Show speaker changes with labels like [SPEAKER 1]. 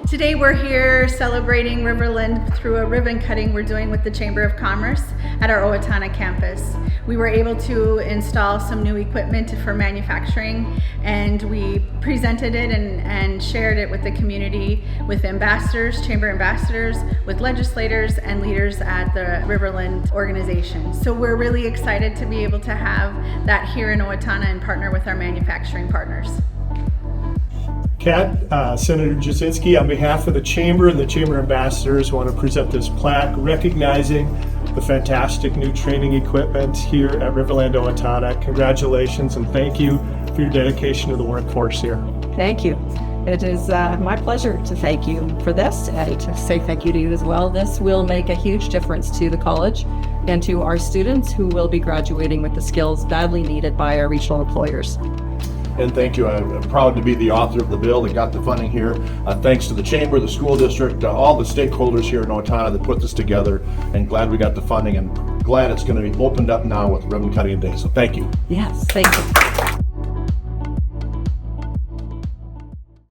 [SPEAKER 1] Today we're here celebrating Riverland through a ribbon cutting we're doing with the Chamber of Commerce at our Owatonna campus. We were able to install some new equipment for manufacturing, and we presented it and shared it with the community, with ambassadors, chamber ambassadors, with legislators and leaders at the Riverland organization. So we're really excited to be able to have that here in Owatonna and partner with our manufacturing partners.
[SPEAKER 2] Kat, Senator Jasinski, on behalf of the Chamber and the Chamber ambassadors, want to present this plaque recognizing the fantastic new training equipment here at Riverland, Owatonna. Congratulations and thank you for your dedication to the workforce here.
[SPEAKER 3] Thank you. It is my pleasure to thank you for this and to say thank you to you as well. This will make a huge difference to the college and to our students who will be graduating with the skills badly needed by our regional employers.
[SPEAKER 4] And thank you. I'm proud to be the author of the bill that got the funding here. Thanks to the Chamber, the school district, all the stakeholders here in Owatonna that put this together, and glad we got the funding and glad it's going to be opened up now with ribbon cutting day. So thank you.
[SPEAKER 3] Yes, thank you.